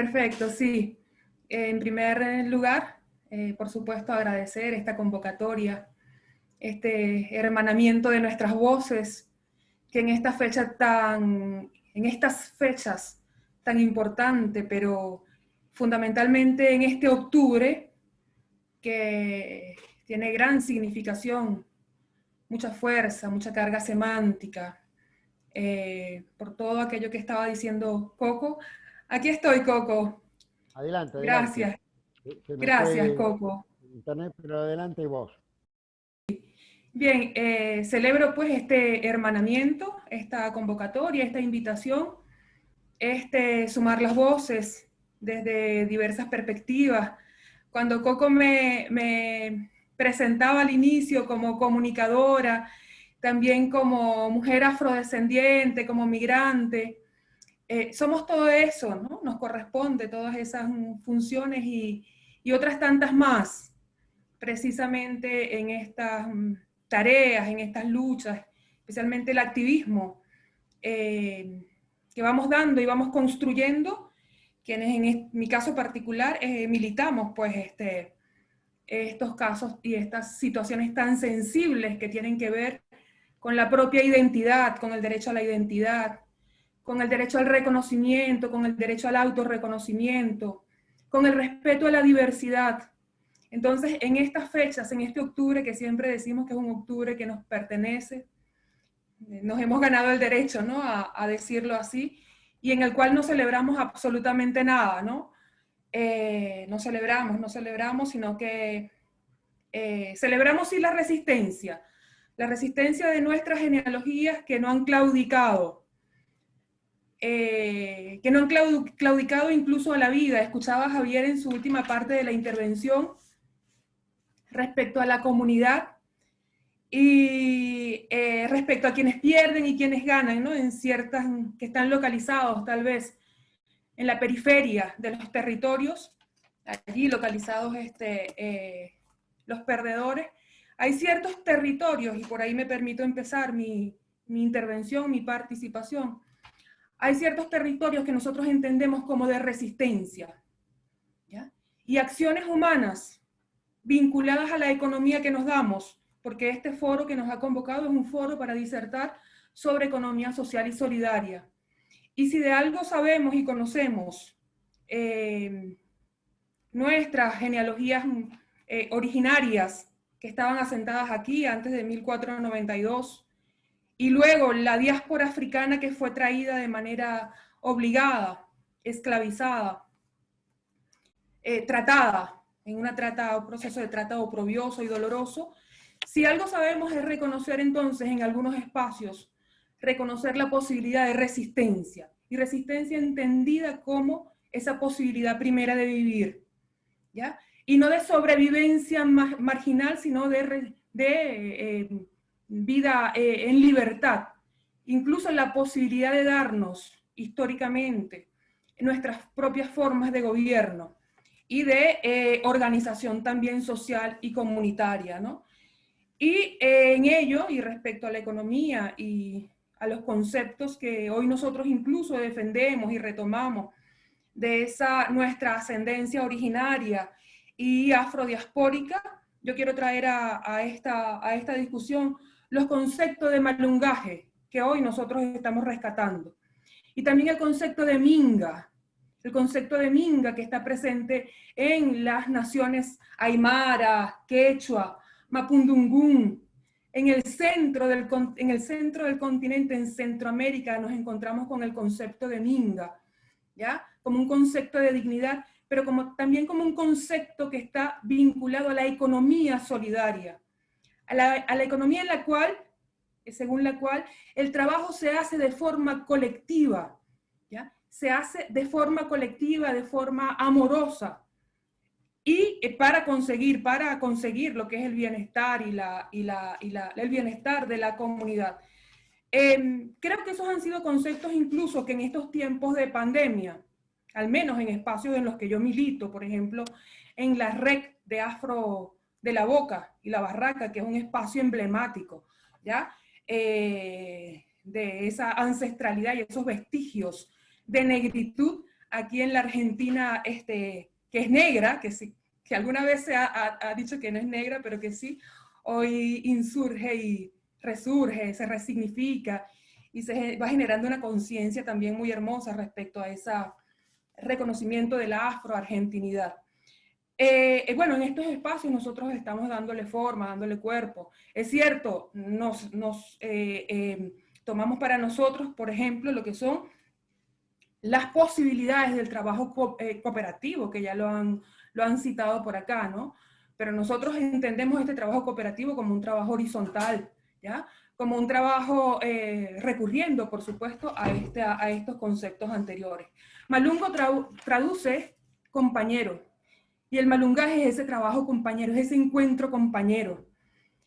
Perfecto, sí. En primer lugar, por supuesto, agradecer esta convocatoria, este hermanamiento de nuestras voces, que en estas fechas tan importantes, pero fundamentalmente en este octubre, que tiene gran significación, mucha fuerza, mucha carga semántica, por todo aquello que estaba diciendo Coco. Aquí estoy, Coco. Adelante, adelante. Gracias, Se me gracias, fue Coco. internet, pero adelante vos. Bien, celebro pues este hermanamiento, esta convocatoria, esta invitación, este sumar las voces desde diversas perspectivas. Cuando Coco me presentaba al inicio como comunicadora, también como mujer afrodescendiente, como migrante, somos todo eso, ¿no? Nos corresponde todas esas funciones y otras tantas más, precisamente en estas tareas, en estas luchas, especialmente el activismo que vamos dando y vamos construyendo, quienes en mi caso particular militamos pues estos casos y estas situaciones tan sensibles que tienen que ver con la propia identidad, con el derecho a la identidad, con el derecho al reconocimiento, con el derecho al autorreconocimiento, con el respeto a la diversidad. Entonces, en estas fechas, en este octubre, que siempre decimos que es un octubre que nos pertenece, nos hemos ganado el derecho, ¿no?, a decirlo así, y en el cual no celebramos absolutamente nada, ¿no? No celebramos, sino que celebramos sí la resistencia de nuestras genealogías que no han claudicado, claudicado incluso a la vida. Escuchaba a Javier en su última parte de la intervención respecto a la comunidad y respecto a quienes pierden y quienes ganan, ¿no? En ciertas, que están localizados tal vez en la periferia de los territorios, allí localizados los perdedores. Hay ciertos territorios, y por ahí me permito empezar mi intervención, mi participación. Hay ciertos territorios que nosotros entendemos como de resistencia, ¿ya? Y acciones humanas vinculadas a la economía que nos damos, porque este foro que nos ha convocado es un foro para disertar sobre economía social y solidaria. Y si de algo sabemos y conocemos nuestras genealogías originarias que estaban asentadas aquí antes de 1492, y luego la diáspora africana que fue traída de manera obligada, esclavizada, tratada, en un proceso de trata oprobioso y doloroso. Si algo sabemos es reconocer entonces en algunos espacios, reconocer la posibilidad de resistencia, y resistencia entendida como esa posibilidad primera de vivir, ¿ya? Y no de sobrevivencia marginal, sino de vida en libertad, incluso la posibilidad de darnos históricamente nuestras propias formas de gobierno y de organización también social y comunitaria, ¿no? Y en ello, y respecto a la economía y a los conceptos que hoy nosotros incluso defendemos y retomamos de esa nuestra ascendencia originaria y afrodiaspórica, yo quiero traer a esta discusión los conceptos de malungaje que hoy nosotros estamos rescatando. Y también el concepto de minga que está presente en las naciones aymara, quechua, mapudungún. En el centro del continente, en Centroamérica, nos encontramos con el concepto de minga, ¿ya? Como un concepto de dignidad, pero también como un concepto que está vinculado a la economía solidaria, a la economía en la cual, según la cual, el trabajo se hace de forma colectiva, ¿ya? Se hace de forma colectiva, de forma amorosa, y para conseguir lo que es el bienestar el bienestar de la comunidad. Creo que esos han sido conceptos incluso que en estos tiempos de pandemia, al menos en espacios en los que yo milito, por ejemplo, en la red de Afro de la Boca y la Barraca, que es un espacio emblemático, ¿ya? De esa ancestralidad y esos vestigios de negritud, aquí en la Argentina, que es negra, que sí, que alguna vez se ha dicho que no es negra, pero que sí, hoy insurge y resurge, se resignifica y se va generando una conciencia también muy hermosa respecto a ese reconocimiento de la afroargentinidad. Bueno, en estos espacios nosotros estamos dándole forma, dándole cuerpo. Es cierto, nos tomamos para nosotros, por ejemplo, lo que son las posibilidades del trabajo cooperativo, que ya lo han citado por acá, ¿no? Pero nosotros entendemos este trabajo cooperativo como un trabajo horizontal, ¿ya? Como un trabajo recurriendo, por supuesto, a estos conceptos anteriores. Malungo traduce compañero, y el malungaje es ese trabajo compañero, es ese encuentro compañero.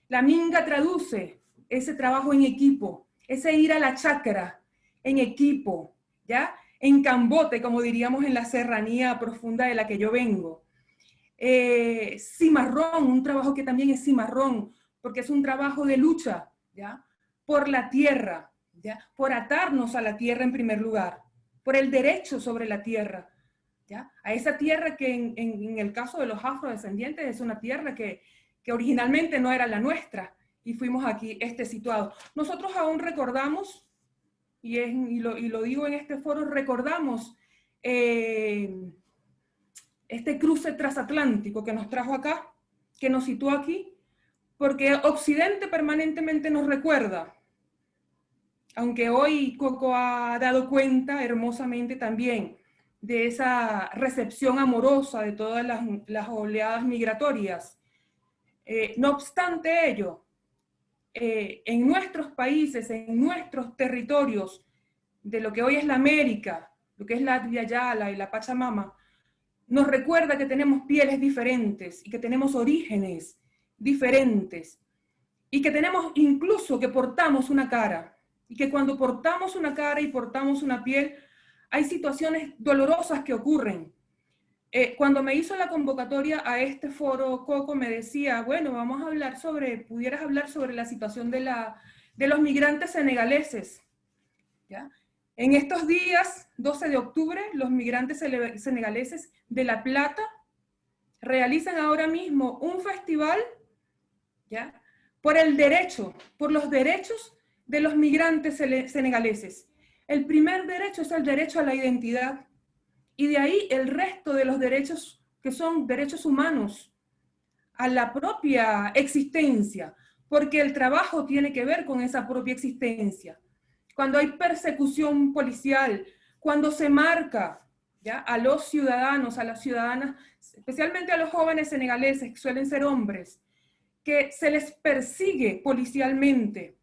La minga traduce ese trabajo en equipo, ese ir a la chacra en equipo, ¿ya? En cambote, como diríamos en la serranía profunda de la que yo vengo. Cimarrón, un trabajo que también es cimarrón, porque es un trabajo de lucha, ¿ya? Por la tierra, ¿ya? Por atarnos a la tierra en primer lugar, por el derecho sobre la tierra, ¿ya? A esa tierra que en el caso de los afrodescendientes es una tierra que originalmente no era la nuestra y fuimos aquí situados. Nosotros aún recordamos, y lo digo en este foro, recordamos este cruce transatlántico que nos trajo acá, que nos situó aquí, porque Occidente permanentemente nos recuerda, aunque hoy Coco ha dado cuenta hermosamente también de esa recepción amorosa de todas las oleadas migratorias. No obstante ello, en nuestros países, en nuestros territorios, de lo que hoy es la América, lo que es la Advia Yala y la Pachamama, nos recuerda que tenemos pieles diferentes y que tenemos orígenes diferentes y que tenemos incluso que portamos una cara y que cuando portamos una cara y portamos una piel hay situaciones dolorosas que ocurren. Cuando me hizo la convocatoria a este foro, Coco me decía, bueno, vamos a hablar pudieras hablar sobre la situación de los migrantes senegaleses, ¿ya? En estos días, 12 de octubre, los migrantes senegaleses de La Plata realizan ahora mismo un festival, ¿ya? Por los derechos de los migrantes senegaleses. El primer derecho es el derecho a la identidad, y de ahí el resto de los derechos que son derechos humanos, a la propia existencia, porque el trabajo tiene que ver con esa propia existencia. Cuando hay persecución policial, cuando se marca, ¿ya?, a los ciudadanos, a las ciudadanas, especialmente a los jóvenes senegaleses, que suelen ser hombres, que se les persigue policialmente,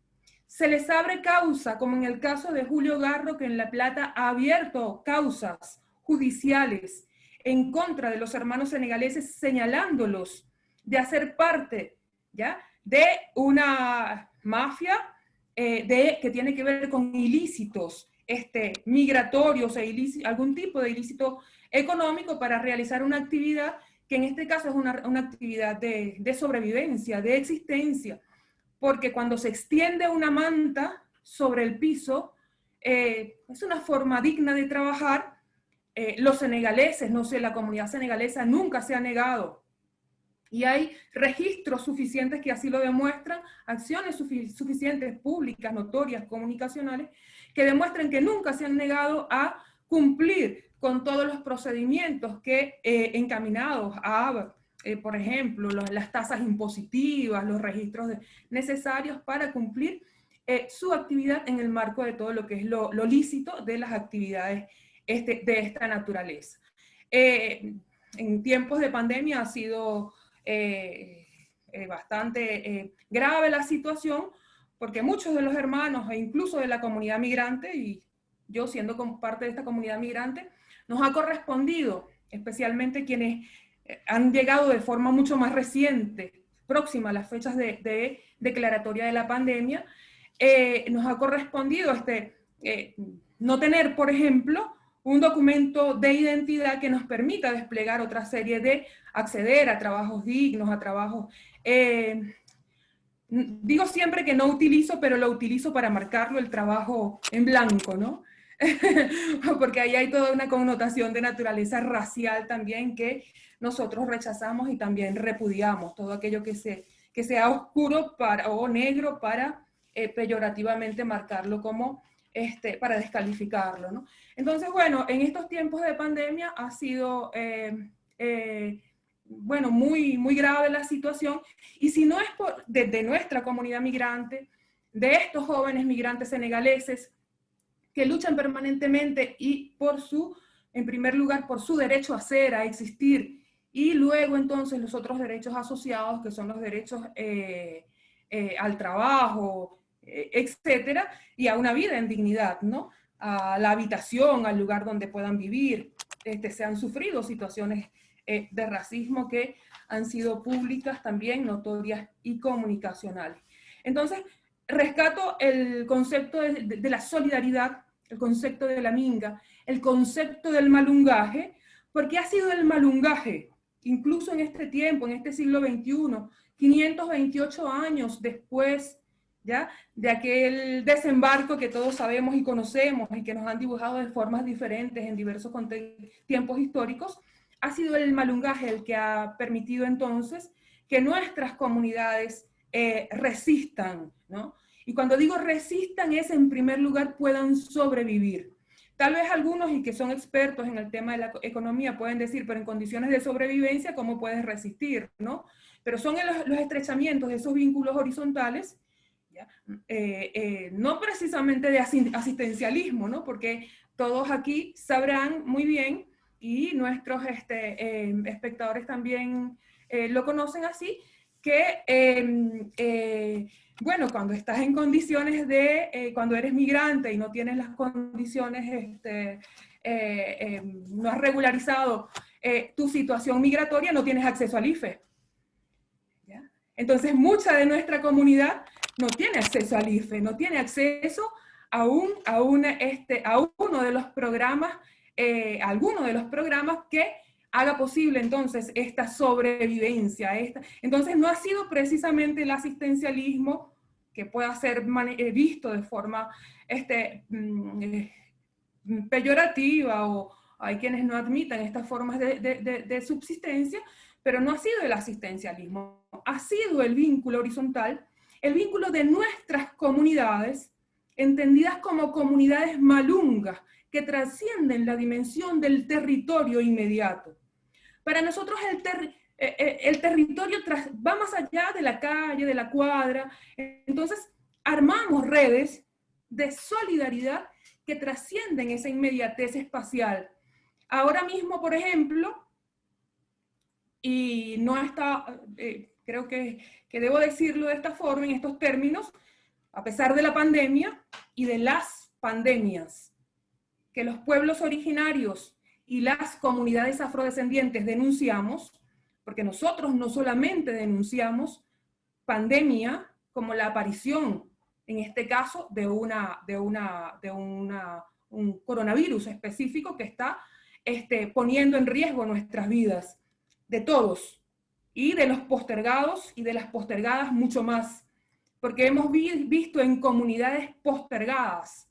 se les abre causa, como en el caso de Julio Garro, que en La Plata ha abierto causas judiciales en contra de los hermanos senegaleses, señalándolos de hacer parte, ¿ya?, de una mafia que tiene que ver con ilícitos migratorios, algún tipo de ilícito económico para realizar una actividad que en este caso es una actividad de sobrevivencia, de existencia, porque cuando se extiende una manta sobre el piso, es una forma digna de trabajar. Los senegaleses, no sé, la comunidad senegalesa nunca se ha negado. Y hay registros suficientes que así lo demuestran, acciones suficientes, públicas, notorias, comunicacionales, que demuestran que nunca se han negado a cumplir con todos los procedimientos que encaminados a, por ejemplo, las tasas impositivas, los registros necesarios para cumplir su actividad en el marco de todo lo que es lo lícito de las actividades de esta naturaleza. En tiempos de pandemia ha sido bastante grave la situación, porque muchos de los hermanos, e incluso de la comunidad migrante, y yo siendo parte de esta comunidad migrante, nos ha correspondido, especialmente quienes han llegado de forma mucho más reciente, próxima a las fechas de declaratoria de la pandemia, nos ha correspondido no tener, por ejemplo, un documento de identidad que nos permita desplegar otra serie de acceder a trabajos dignos, a trabajos... digo siempre que no utilizo, pero lo utilizo para marcarlo, el trabajo en blanco, ¿no? porque ahí hay toda una connotación de naturaleza racial también que nosotros rechazamos y también repudiamos, todo aquello que sea oscuro o negro para peyorativamente marcarlo como, para descalificarlo, ¿no? Entonces, bueno, en estos tiempos de pandemia ha sido, bueno, muy, muy grave la situación, y si no es desde nuestra comunidad migrante, de estos jóvenes migrantes senegaleses, que luchan permanentemente y en primer lugar, por su derecho a ser, a existir, y luego entonces los otros derechos asociados, que son los derechos al trabajo, etcétera, y a una vida en dignidad, ¿no? A la habitación, al lugar donde puedan vivir. Se han sufrido situaciones de racismo que han sido públicas también, notorias y comunicacionales. Entonces, rescato el concepto de la solidaridad, el concepto de la minga, el concepto del malungaje, porque ha sido el malungaje, incluso en este tiempo, en este siglo XXI, 528 años después, ¿ya?, de aquel desembarco que todos sabemos y conocemos y que nos han dibujado de formas diferentes en diversos tiempos históricos, ha sido el malungaje el que ha permitido entonces que nuestras comunidades resistan, ¿no? Y cuando digo resistan es, en primer lugar, puedan sobrevivir. Tal vez algunos, y que son expertos en el tema de la economía, pueden decir, pero en condiciones de sobrevivencia, ¿cómo puedes resistir, no? Pero son los estrechamientos de esos vínculos horizontales, ¿ya? No precisamente de asistencialismo, ¿no? Porque todos aquí sabrán muy bien, y nuestros espectadores también lo conocen así, que bueno, cuando estás en condiciones cuando eres migrante y no tienes las condiciones, no has regularizado tu situación migratoria, no tienes acceso al IFE. ¿Ya? Entonces, mucha de nuestra comunidad no tiene acceso al IFE, no tiene acceso a uno de los programas, alguno de los programas que haga posible entonces esta sobrevivencia. Entonces no ha sido precisamente el asistencialismo que pueda ser visto de forma peyorativa, o hay quienes no admitan estas formas de subsistencia, pero no ha sido el asistencialismo, ha sido el vínculo horizontal, el vínculo de nuestras comunidades, entendidas como comunidades malungas, que trascienden la dimensión del territorio inmediato. Para nosotros el territorio va más allá de la calle, de la cuadra. Entonces armamos redes de solidaridad que trascienden esa inmediatez espacial. Ahora mismo, por ejemplo, y no está, creo que debo decirlo de esta forma, en estos términos, a pesar de la pandemia y de las pandemias, que los pueblos originarios y las comunidades afrodescendientes denunciamos, porque nosotros no solamente denunciamos pandemia como la aparición, en este caso, de un coronavirus específico que está poniendo en riesgo nuestras vidas, de todos, y de los postergados y de las postergadas mucho más, porque hemos visto en comunidades postergadas,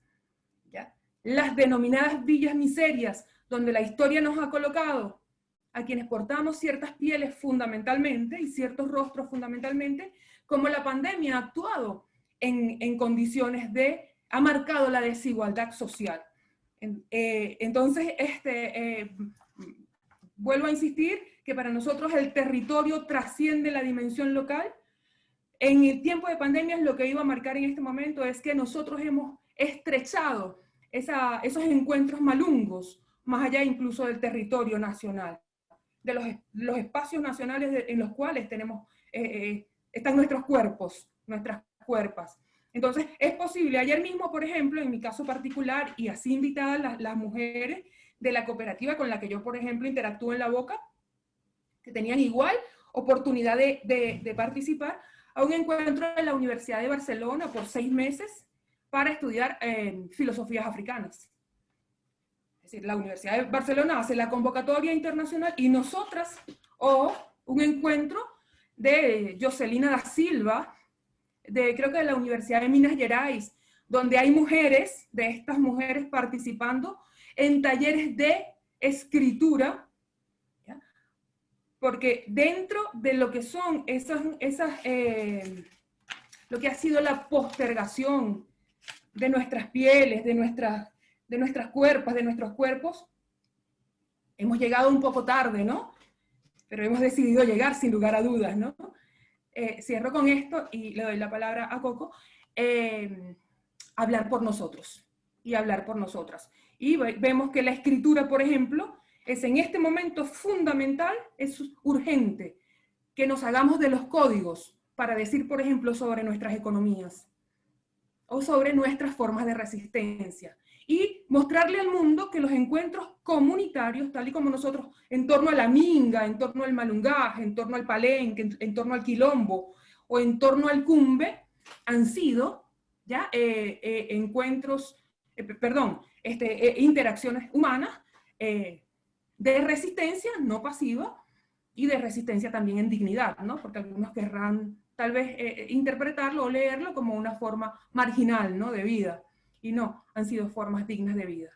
¿ya?, las denominadas villas miserias, donde la historia nos ha colocado a quienes portamos ciertas pieles fundamentalmente y ciertos rostros fundamentalmente, como la pandemia ha actuado en condiciones ha marcado la desigualdad social. Entonces, vuelvo a insistir que para nosotros el territorio trasciende la dimensión local. En el tiempo de pandemia, lo que iba a marcar en este momento es que nosotros hemos estrechado esos encuentros malungos, más allá incluso del territorio nacional, de los espacios nacionales en los cuales están nuestros cuerpos, nuestras cuerpas. Entonces, es posible. Ayer mismo, por ejemplo, en mi caso particular, y así invitadas las mujeres de la cooperativa con la que yo, por ejemplo, interactúo en La Boca, que tenían igual oportunidad de participar a un encuentro en la Universidad de Barcelona por 6 meses para estudiar filosofías africanas. Es decir, la Universidad de Barcelona hace la convocatoria internacional y nosotras, o un encuentro de Jocelina da Silva, creo que de la Universidad de Minas Gerais, donde hay mujeres, de estas mujeres participando en talleres de escritura, ¿ya? Porque dentro de lo que son lo que ha sido la postergación de nuestras pieles, de nuestras cuerpos, de nuestros cuerpos, hemos llegado un poco tarde, ¿no? Pero hemos decidido llegar sin lugar a dudas, ¿no? Cierro con esto y le doy la palabra a Coco. Hablar por nosotros y hablar por nosotras. Y vemos que la escritura, por ejemplo, es en este momento fundamental, es urgente que nos hagamos de los códigos para decir, por ejemplo, sobre nuestras economías o sobre nuestras formas de resistencia y mostrarle al mundo que los encuentros comunitarios, tal y como nosotros, en torno a la minga, en torno al malungaje, en torno al palenque, en torno al quilombo o en torno al cumbe, han sido ¿ya? Encuentros, interacciones humanas de resistencia no pasiva y de resistencia también en dignidad, ¿no? Porque algunos querrán tal vez interpretarlo o leerlo como una forma marginal, ¿no? De vida. Y no, han sido formas dignas de vida.